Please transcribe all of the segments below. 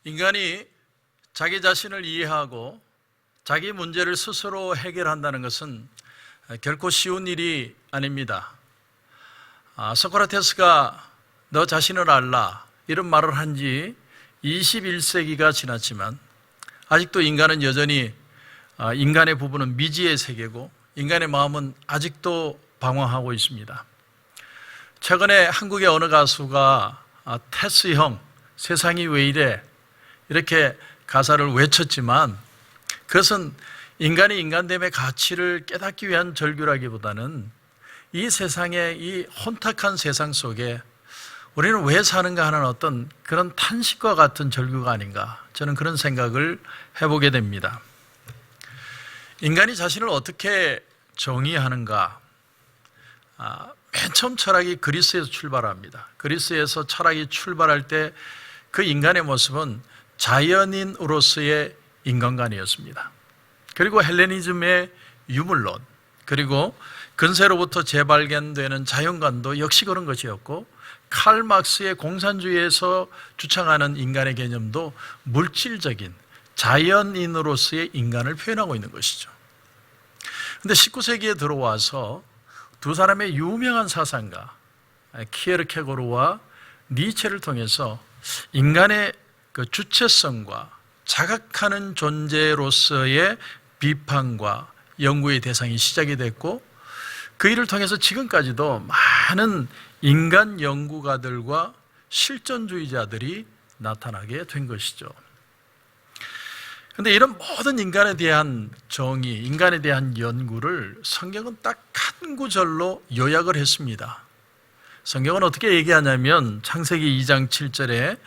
인간이 자기 자신을 이해하고 자기 문제를 스스로 해결한다는 것은 결코 쉬운 일이 아닙니다. 소크라테스가 너 자신을 알라 이런 말을 한 지 21세기가 지났지만 아직도 인간은 여전히 인간의 부분은 미지의 세계고 인간의 마음은 아직도 방황하고 있습니다. 최근에 한국의 어느 가수가 테스 형 세상이 왜 이래 이렇게 가사를 외쳤지만 그것은 인간이 인간됨의 가치를 깨닫기 위한 절규라기보다는 이 세상의 이 혼탁한 세상 속에 우리는 왜 사는가 하는 어떤 그런 탄식과 같은 절규가 아닌가, 저는 그런 생각을 해보게 됩니다. 인간이 자신을 어떻게 정의하는가? 맨 처음 철학이 그리스에서 출발합니다. 그리스에서 철학이 출발할 때 그 인간의 모습은 자연인으로서의 인간관이었습니다. 그리고 헬레니즘의 유물론, 그리고 근세로부터 재발견되는 자연관도 역시 그런 것이었고, 칼 막스의 공산주의에서 주창하는 인간의 개념도 물질적인 자연인으로서의 인간을 표현하고 있는 것이죠. 그런데 19세기에 들어와서 두 사람의 유명한 사상가 키에르케고르와 니체를 통해서 인간의 그 주체성과 자각하는 존재로서의 비판과 연구의 대상이 시작이 됐고, 그 일을 통해서 지금까지도 많은 인간 연구가들과 실존주의자들이 나타나게 된 것이죠. 그런데 이런 모든 인간에 대한 정의, 인간에 대한 연구를 성경은 딱 한 구절로 요약을 했습니다. 성경은 어떻게 얘기하냐면 창세기 2장 7절에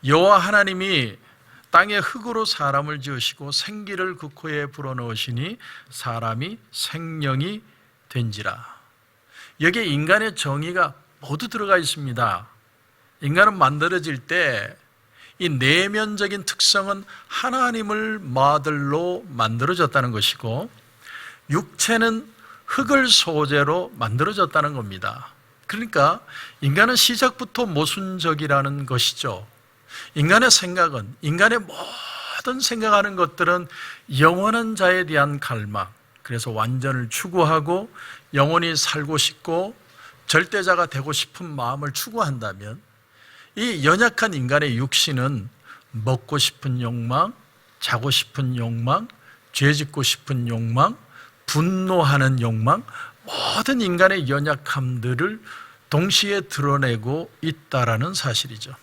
여호와 하나님이 땅의 흙으로 사람을 지으시고 생기를 그 코에 불어넣으시니 사람이 생명이 된지라. 여기에 인간의 정의가 모두 들어가 있습니다. 인간은 만들어질 때 이 내면적인 특성은 하나님을 모델로 만들어졌다는 것이고, 육체는 흙을 소재로 만들어졌다는 겁니다. 그러니까 인간은 시작부터 모순적이라는 것이죠. 인간의 생각은, 인간의 모든 생각하는 것들은 영원한 자에 대한 갈망, 그래서 완전을 추구하고 영원히 살고 싶고 절대자가 되고 싶은 마음을 추구한다면, 이 연약한 인간의 육신은 먹고 싶은 욕망, 자고 싶은 욕망, 죄 짓고 싶은 욕망, 분노하는 욕망, 모든 인간의 연약함들을 동시에 드러내고 있다라는 사실이죠.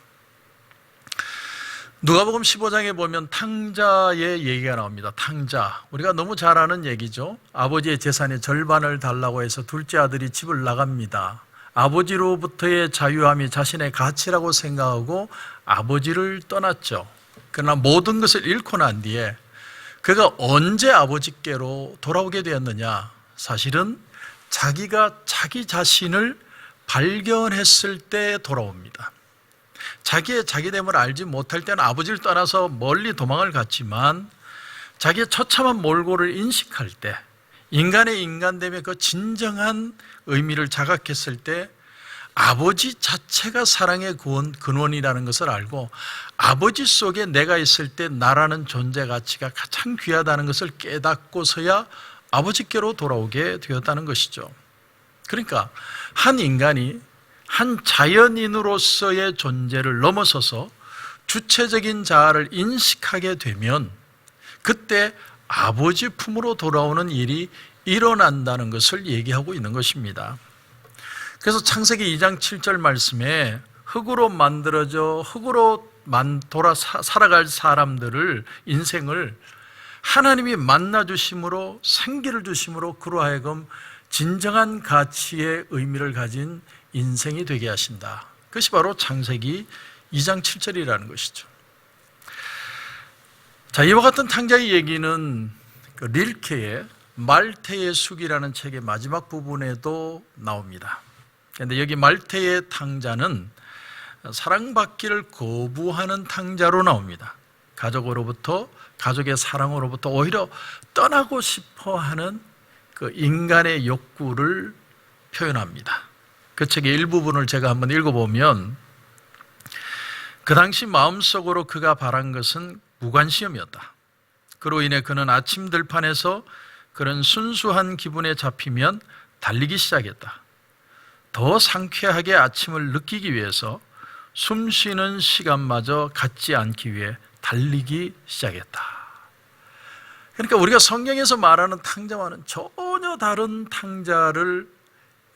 누가복음 15장에 보면 탕자의 얘기가 나옵니다. 탕자, 우리가 너무 잘 아는 얘기죠. 아버지의 재산의 절반을 달라고 해서 둘째 아들이 집을 나갑니다. 아버지로부터의 자유함이 자신의 가치라고 생각하고 아버지를 떠났죠. 그러나 모든 것을 잃고 난 뒤에 그가 언제 아버지께로 돌아오게 되었느냐? 사실은 자기가 자기 자신을 발견했을 때 돌아옵니다. 자기의 자기됨을 알지 못할 때는 아버지를 떠나서 멀리 도망을 갔지만, 자기의 처참한 몰골을 인식할 때, 인간의 인간됨의 그 진정한 의미를 자각했을 때 아버지 자체가 사랑의 근원이라는 것을 알고, 아버지 속에 내가 있을 때 나라는 존재 가치가 가장 귀하다는 것을 깨닫고서야 아버지께로 돌아오게 되었다는 것이죠. 그러니까 한 인간이 한 자연인으로서의 존재를 넘어서서 주체적인 자아를 인식하게 되면 그때 아버지 품으로 돌아오는 일이 일어난다는 것을 얘기하고 있는 것입니다. 그래서 창세기 2장 7절 말씀에 흙으로 만들어져 흙으로 살아갈 사람들을, 인생을 하나님이 만나주심으로, 생기를 주심으로 그로 하여금 진정한 가치의 의미를 가진 인생이 되게 하신다. 그것이 바로 창세기 2장 7절이라는 것이죠. 자, 이와 같은 탕자의 얘기는 그 릴케의 말테의 숙이라는 책의 마지막 부분에도 나옵니다. 그런데 여기 말테의 탕자는 사랑받기를 거부하는 탕자로 나옵니다. 가족의 사랑으로부터 오히려 떠나고 싶어 하는 그 인간의 욕구를 표현합니다. 그 책의 일부분을 제가 한번 읽어보면, 그 당시 마음속으로 그가 바란 것은 무관시험이었다. 그로 인해 그는 아침 들판에서 그런 순수한 기분에 잡히면 달리기 시작했다. 더 상쾌하게 아침을 느끼기 위해서 숨 쉬는 시간마저 갖지 않기 위해 달리기 시작했다. 그러니까 우리가 성경에서 말하는 탕자와는 전혀 다른 탕자를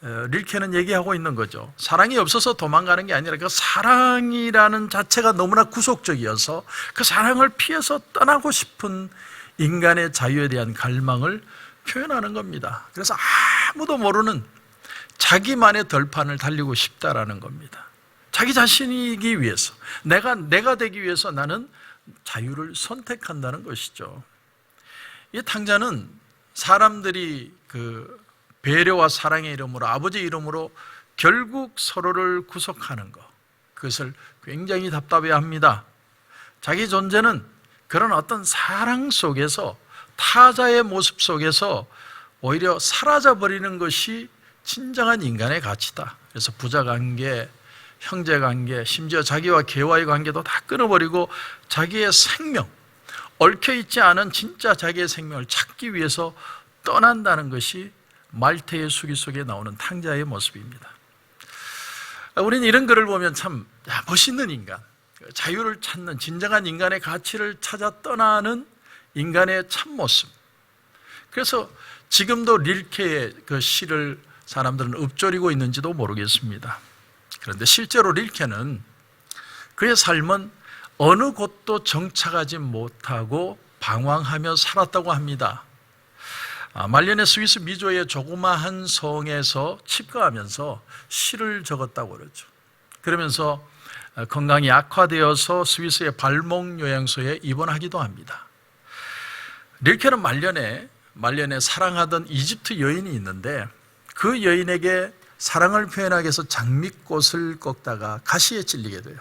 릴케는 얘기하고 있는 거죠. 사랑이 없어서 도망가는 게 아니라 그 사랑이라는 자체가 너무나 구속적이어서 그 사랑을 피해서 떠나고 싶은 인간의 자유에 대한 갈망을 표현하는 겁니다. 그래서 아무도 모르는 자기만의 덜판을 달리고 싶다라는 겁니다. 자기 자신이기 위해서, 내가 되기 위해서 나는 자유를 선택한다는 것이죠. 이 탕자는 사람들이 그 배려와 사랑의 이름으로, 아버지 이름으로 결국 서로를 구속하는 것, 그것을 굉장히 답답해합니다. 자기 존재는 그런 어떤 사랑 속에서, 타자의 모습 속에서 오히려 사라져버리는 것이 진정한 인간의 가치다. 그래서 부자관계, 형제관계, 심지어 자기와 개와의 관계도 다 끊어버리고 자기의 생명, 얽혀있지 않은 진짜 자기의 생명을 찾기 위해서 떠난다는 것이 말태의 수기 속에 나오는 탕자의 모습입니다. 우리는 이런 글을 보면 참 멋있는 인간, 자유를 찾는 진정한 인간의 가치를 찾아 떠나는 인간의 참모습. 그래서 지금도 릴케의 그 시를 사람들은 읊조리고 있는지도 모르겠습니다. 그런데 실제로 릴케는 그의 삶은 어느 곳도 정착하지 못하고 방황하며 살았다고 합니다. 말년에 스위스 미조의 조그마한 성에서 칩거하면서 시를 적었다고 그러죠. 그러면서 건강이 악화되어서 스위스의 발목 요양소에 입원하기도 합니다. 릴케는 말년에 사랑하던 이집트 여인이 있는데 그 여인에게 사랑을 표현하기 위해서 장미꽃을 꺾다가 가시에 찔리게 돼요.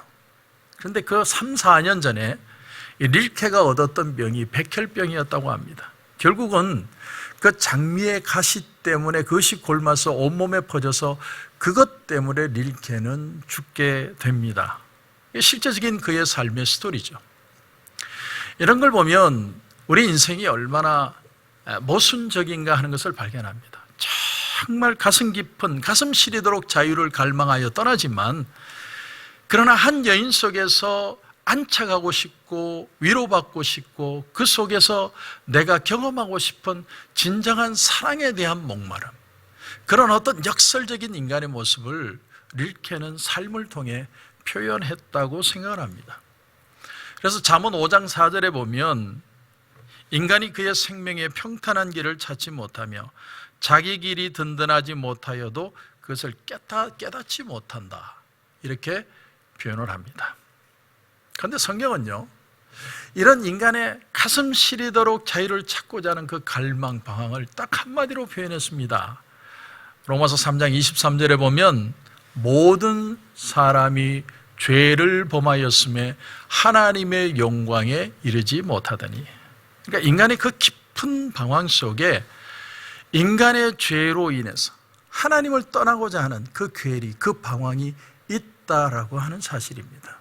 그런데 그 3, 4년 전에 릴케가 얻었던 병이 백혈병이었다고 합니다. 결국은 그 장미의 가시 때문에 그것이 골마서 온몸에 퍼져서 그것 때문에 릴케는 죽게 됩니다. 실제적인 그의 삶의 스토리죠. 이런 걸 보면 우리 인생이 얼마나 모순적인가 하는 것을 발견합니다. 정말 가슴 깊은, 가슴 시리도록 자유를 갈망하여 떠나지만 그러나 한 여인 속에서 안착하고 싶고 위로받고 싶고 그 속에서 내가 경험하고 싶은 진정한 사랑에 대한 목마름, 그런 어떤 역설적인 인간의 모습을 릴케는 삶을 통해 표현했다고 생각을 합니다. 그래서 잠언 5장 4절에 보면 인간이 그의 생명의 평탄한 길을 찾지 못하며 자기 길이 든든하지 못하여도 그것을 깨닫지 못한다, 이렇게 표현을 합니다. 그런데 성경은요, 이런 인간의 가슴 시리도록 자유를 찾고자 하는 그 갈망, 방황을 딱 한마디로 표현했습니다. 로마서 3장 23절에 보면 모든 사람이 죄를 범하였음에 하나님의 영광에 이르지 못하더니, 그러니까 인간의 그 깊은 방황 속에 인간의 죄로 인해서 하나님을 떠나고자 하는 그 괴리, 그 방황이 있다라고 하는 사실입니다.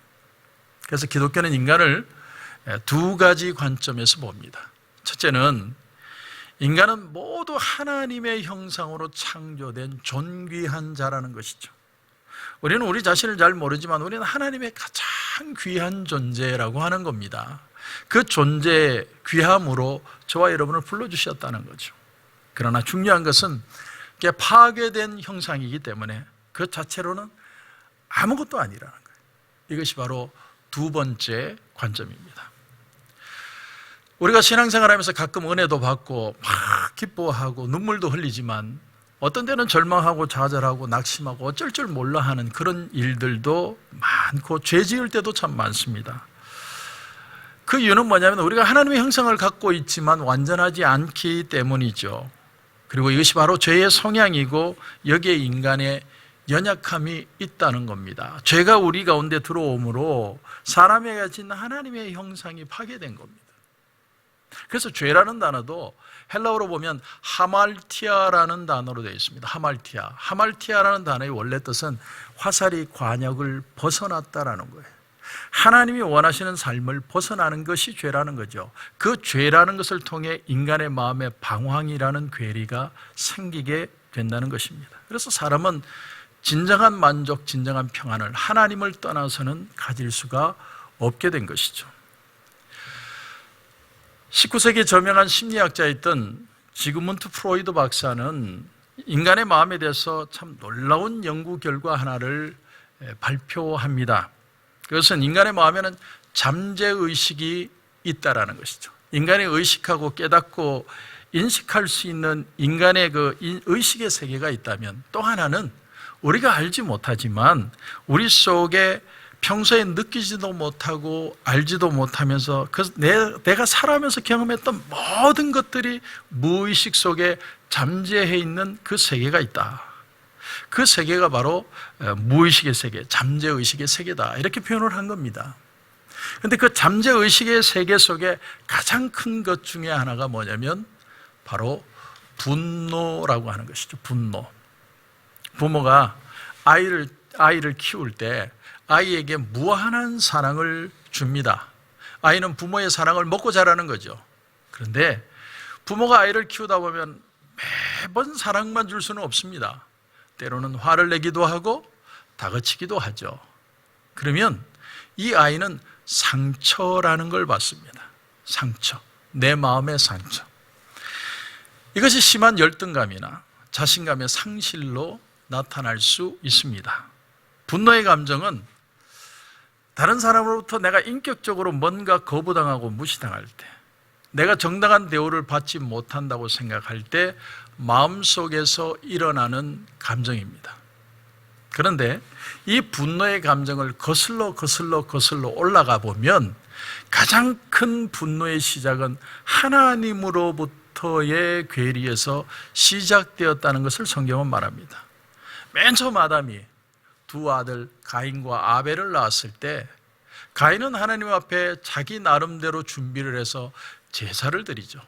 그래서 기독교는 인간을 두 가지 관점에서 봅니다. 첫째는 인간은 모두 하나님의 형상으로 창조된 존귀한 자라는 것이죠. 우리는 우리 자신을 잘 모르지만 우리는 하나님의 가장 귀한 존재라고 하는 겁니다. 그 존재의 귀함으로 저와 여러분을 불러주셨다는 거죠. 그러나 중요한 것은 파괴된 형상이기 때문에 그 자체로는 아무것도 아니라는 거예요. 이것이 바로 두 번째 관점입니다. 우리가 신앙생활하면서 가끔 은혜도 받고 막 기뻐하고 눈물도 흘리지만 어떤 때는 절망하고 좌절하고 낙심하고 어쩔 줄 몰라 하는 그런 일들도 많고 죄 지을 때도 참 많습니다. 그 이유는 뭐냐면 우리가 하나님의 형상을 갖고 있지만 완전하지 않기 때문이죠. 그리고 이것이 바로 죄의 성향이고 여기에 인간의 연약함이 있다는 겁니다. 죄가 우리 가운데 들어오므로 사람에 가진 하나님의 형상이 파괴된 겁니다. 그래서 죄라는 단어도 헬라어로 보면 하말티아라는 단어로 되어 있습니다. 하말티아라는 단어의 원래 뜻은 화살이 관역을 벗어났다라는 거예요. 하나님이 원하시는 삶을 벗어나는 것이 죄라는 거죠. 그 죄라는 것을 통해 인간의 마음에 방황이라는 괴리가 생기게 된다는 것입니다. 그래서 사람은 진정한 만족, 진정한 평안을 하나님을 떠나서는 가질 수가 없게 된 것이죠. 19세기 저명한 심리학자였던 지그문트 프로이드 박사는 인간의 마음에 대해서 참 놀라운 연구 결과 하나를 발표합니다. 그것은 인간의 마음에는 잠재의식이 있다라는 것이죠. 인간이 의식하고 깨닫고 인식할 수 있는 인간의 그 의식의 세계가 있다면, 또 하나는 우리가 알지 못하지만 우리 속에 평소에 느끼지도 못하고 알지도 못하면서 내가 살아가면서 경험했던 모든 것들이 무의식 속에 잠재해 있는 그 세계가 있다. 그 세계가 바로 무의식의 세계, 잠재의식의 세계다, 이렇게 표현을 한 겁니다. 그런데 그 잠재의식의 세계 속에 가장 큰 것 중에 하나가 뭐냐면 바로 분노라고 하는 것이죠. 분노. 부모가 아이를 키울 때 아이에게 무한한 사랑을 줍니다. 아이는 부모의 사랑을 먹고 자라는 거죠. 그런데 부모가 아이를 키우다 보면 매번 사랑만 줄 수는 없습니다. 때로는 화를 내기도 하고 다그치기도 하죠. 그러면 이 아이는 상처라는 걸 받습니다. 상처, 내 마음의 상처. 이것이 심한 열등감이나 자신감의 상실로 나타날 수 있습니다. 분노의 감정은 다른 사람으로부터 내가 인격적으로 뭔가 거부당하고 무시당할 때, 내가 정당한 대우를 받지 못한다고 생각할 때 마음속에서 일어나는 감정입니다. 그런데 이 분노의 감정을 거슬러 올라가 보면 가장 큰 분노의 시작은 하나님으로부터의 괴리에서 시작되었다는 것을 성경은 말합니다. 맨 처음 아담이 두 아들 가인과 아벨을 낳았을 때 가인은 하나님 앞에 자기 나름대로 준비를 해서 제사를 드리죠.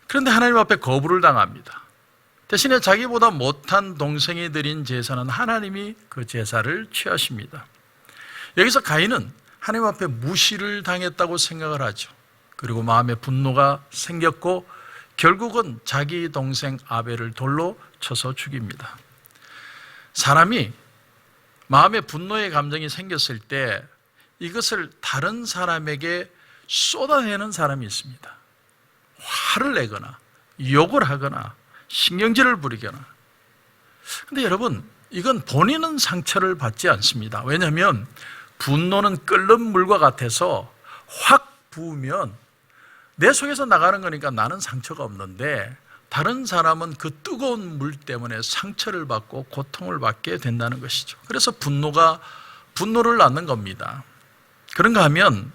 그런데 하나님 앞에 거부를 당합니다. 대신에 자기보다 못한 동생이 드린 제사는 하나님이 그 제사를 취하십니다. 여기서 가인은 하나님 앞에 무시를 당했다고 생각을 하죠. 그리고 마음에 분노가 생겼고 결국은 자기 동생 아벨을 돌로 쳐서 죽입니다. 사람이 마음에 분노의 감정이 생겼을 때 이것을 다른 사람에게 쏟아내는 사람이 있습니다. 화를 내거나 욕을 하거나 신경질을 부리거나. 그런데 여러분, 이건 본인은 상처를 받지 않습니다. 왜냐하면 분노는 끓는 물과 같아서 확 부으면 내 속에서 나가는 거니까 나는 상처가 없는데, 다른 사람은 그 뜨거운 물 때문에 상처를 받고 고통을 받게 된다는 것이죠. 그래서 분노를 낳는 겁니다. 그런가 하면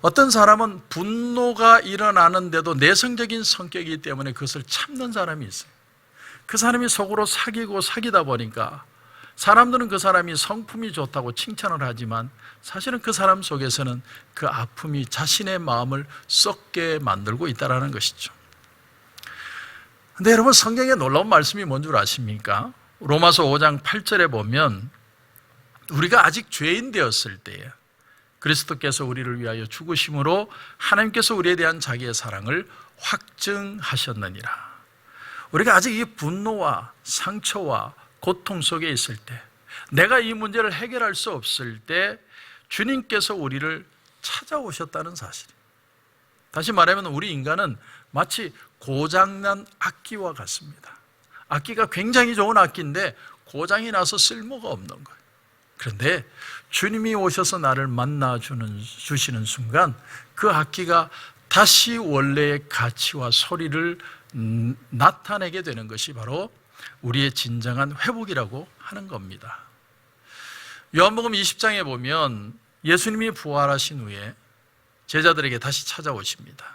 어떤 사람은 분노가 일어나는데도 내성적인 성격이기 때문에 그것을 참는 사람이 있어요. 그 사람이 속으로 사귀다 보니까 사람들은 그 사람이 성품이 좋다고 칭찬을 하지만 사실은 그 사람 속에서는 그 아픔이 자신의 마음을 썩게 만들고 있다는 것이죠. 그런데 여러분, 성경에 놀라운 말씀이 뭔 줄 아십니까? 로마서 5장 8절에 보면 우리가 아직 죄인 되었을 때에 그리스도께서 우리를 위하여 죽으심으로 하나님께서 우리에 대한 자기의 사랑을 확증하셨느니라. 우리가 아직 이 분노와 상처와 고통 속에 있을 때, 내가 이 문제를 해결할 수 없을 때 주님께서 우리를 찾아오셨다는 사실. 다시 말하면 우리 인간은 마치 고장난 악기와 같습니다. 악기가 굉장히 좋은 악기인데 고장이 나서 쓸모가 없는 거예요. 그런데 주님이 오셔서 나를 주시는 순간 그 악기가 다시 원래의 가치와 소리를 나타내게 되는 것이 바로 우리의 진정한 회복이라고 하는 겁니다. 요한복음 20장에 보면 예수님이 부활하신 후에 제자들에게 다시 찾아오십니다.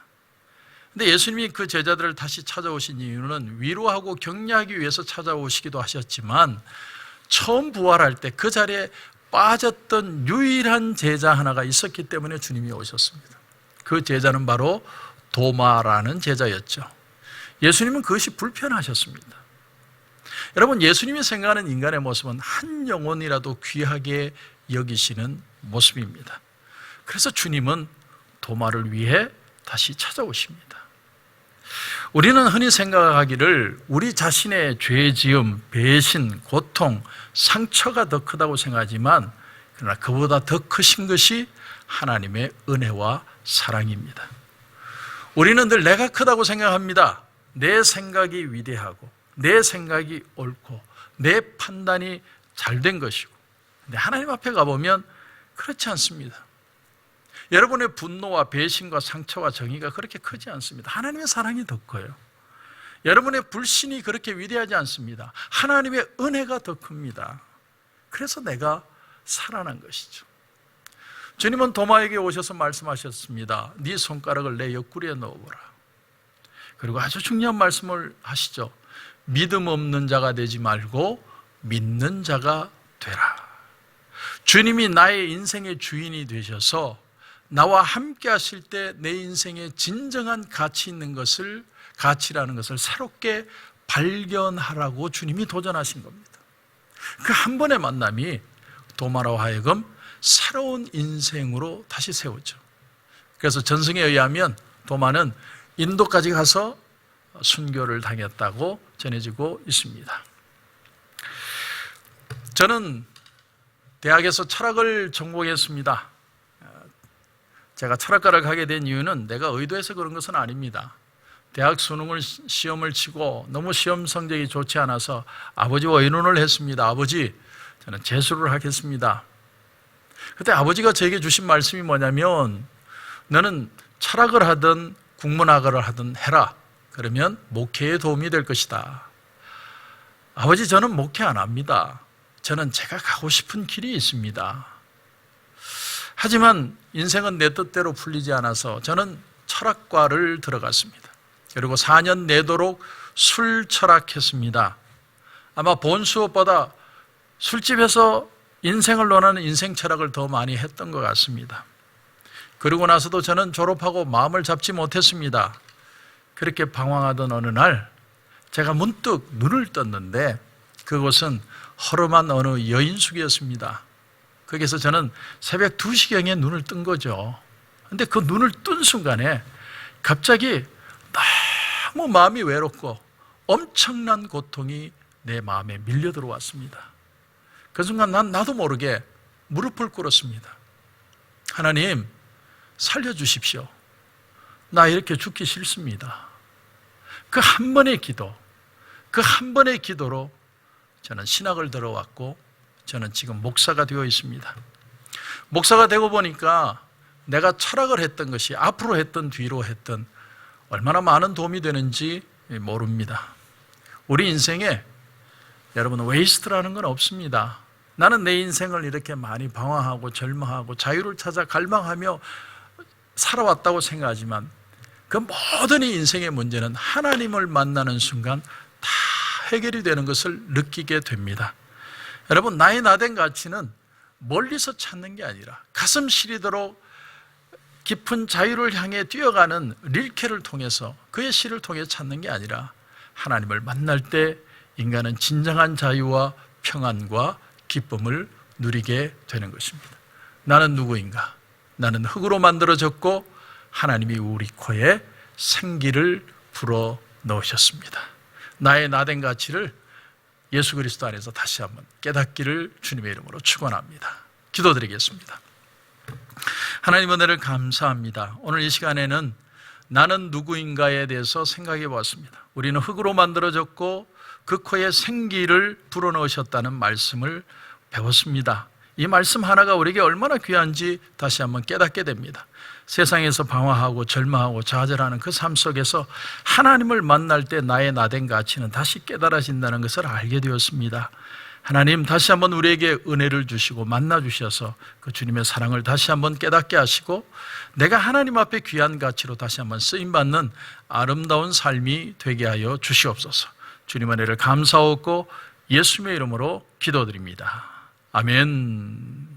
근데 예수님이 그 제자들을 다시 찾아오신 이유는 위로하고 격려하기 위해서 찾아오시기도 하셨지만, 처음 부활할 때 그 자리에 빠졌던 유일한 제자 하나가 있었기 때문에 주님이 오셨습니다. 그 제자는 바로 도마라는 제자였죠. 예수님은 그것이 불편하셨습니다. 여러분, 예수님이 생각하는 인간의 모습은 한 영혼이라도 귀하게 여기시는 모습입니다. 그래서 주님은 도마를 위해 다시 찾아오십니다. 우리는 흔히 생각하기를 우리 자신의 죄 지음, 배신, 고통, 상처가 더 크다고 생각하지만 그러나 그보다 더 크신 것이 하나님의 은혜와 사랑입니다. 우리는 늘 내가 크다고 생각합니다. 내 생각이 위대하고 내 생각이 옳고 내 판단이 잘된 것이고, 근데 하나님 앞에 가보면 그렇지 않습니다. 여러분의 분노와 배신과 상처와 정의가 그렇게 크지 않습니다. 하나님의 사랑이 더 커요. 여러분의 불신이 그렇게 위대하지 않습니다. 하나님의 은혜가 더 큽니다. 그래서 내가 살아난 것이죠. 주님은 도마에게 오셔서 말씀하셨습니다. 네 손가락을 내 옆구리에 넣어보라. 그리고 아주 중요한 말씀을 하시죠. 믿음 없는 자가 되지 말고 믿는 자가 되라. 주님이 나의 인생의 주인이 되셔서 나와 함께 하실 때 내 인생에 진정한 가치 있는 것을, 가치라는 것을 새롭게 발견하라고 주님이 도전하신 겁니다. 그 한 번의 만남이 도마로 하여금 새로운 인생으로 다시 세우죠. 그래서 전승에 의하면 도마는 인도까지 가서 순교를 당했다고 전해지고 있습니다. 저는 대학에서 철학을 전공했습니다. 제가 철학과를 가게 된 이유는 내가 의도해서 그런 것은 아닙니다. 대학 수능을 시험을 치고 너무 시험 성적이 좋지 않아서 아버지와 의논을 했습니다. 아버지, 저는 재수를 하겠습니다. 그때 아버지가 저에게 주신 말씀이 뭐냐면, 너는 철학을 하든 국문학을 하든 해라. 그러면 목회에 도움이 될 것이다. 아버지, 저는 목회 안 합니다. 저는 제가 가고 싶은 길이 있습니다. 하지만 인생은 내 뜻대로 풀리지 않아서 저는 철학과를 들어갔습니다. 그리고 4년 내도록 술 철학했습니다. 아마 본 수업보다 술집에서 인생을 논하는 인생 철학을 더 많이 했던 것 같습니다. 그러고 나서도 저는 졸업하고 마음을 잡지 못했습니다. 그렇게 방황하던 어느 날 제가 문득 눈을 떴는데 그곳은 허름한 어느 여인숙이었습니다. 거기서 저는 새벽 2시경에 눈을 뜬 거죠. 근데 그 눈을 뜬 순간에 갑자기 너무 마음이 외롭고 엄청난 고통이 내 마음에 밀려 들어왔습니다. 그 순간 나도 모르게 무릎을 꿇었습니다. 하나님, 살려주십시오. 나 이렇게 죽기 싫습니다. 그 한 번의 기도, 그 한 번의 기도로 저는 신학을 들어왔고 저는 지금 목사가 되어 있습니다. 목사가 되고 보니까 내가 철학을 했던 것이 앞으로 했던 뒤로 했던 얼마나 많은 도움이 되는지 모릅니다. 우리 인생에 여러분 웨이스트라는 건 없습니다. 나는 내 인생을 이렇게 많이 방황하고 절망하고 자유를 찾아 갈망하며 살아왔다고 생각하지만 그 모든 인생의 문제는 하나님을 만나는 순간 다 해결이 되는 것을 느끼게 됩니다. 여러분, 나의 나된 가치는 멀리서 찾는 게 아니라 가슴 시리도록 깊은 자유를 향해 뛰어가는 릴케를 통해서, 그의 시를 통해 찾는 게 아니라 하나님을 만날 때 인간은 진정한 자유와 평안과 기쁨을 누리게 되는 것입니다. 나는 누구인가? 나는 흙으로 만들어졌고 하나님이 우리 코에 생기를 불어 넣으셨습니다. 나의 나된 가치를 예수 그리스도 안에서 다시 한번 깨닫기를 주님의 이름으로 축원합니다. 기도드리겠습니다. 하나님 은혜를 감사합니다. 오늘 이 시간에는 나는 누구인가에 대해서 생각해 보았습니다. 우리는 흙으로 만들어졌고 그 코에 생기를 불어넣으셨다는 말씀을 배웠습니다. 이 말씀 하나가 우리에게 얼마나 귀한지 다시 한번 깨닫게 됩니다. 세상에서 방황하고 절망하고 좌절하는 그 삶 속에서 하나님을 만날 때 나의 나된 가치는 다시 깨달아진다는 것을 알게 되었습니다. 하나님, 다시 한번 우리에게 은혜를 주시고 만나 주셔서 그 주님의 사랑을 다시 한번 깨닫게 하시고 내가 하나님 앞에 귀한 가치로 다시 한번 쓰임받는 아름다운 삶이 되게 하여 주시옵소서. 주님 은혜를 감사하고 예수님의 이름으로 기도드립니다. 아멘.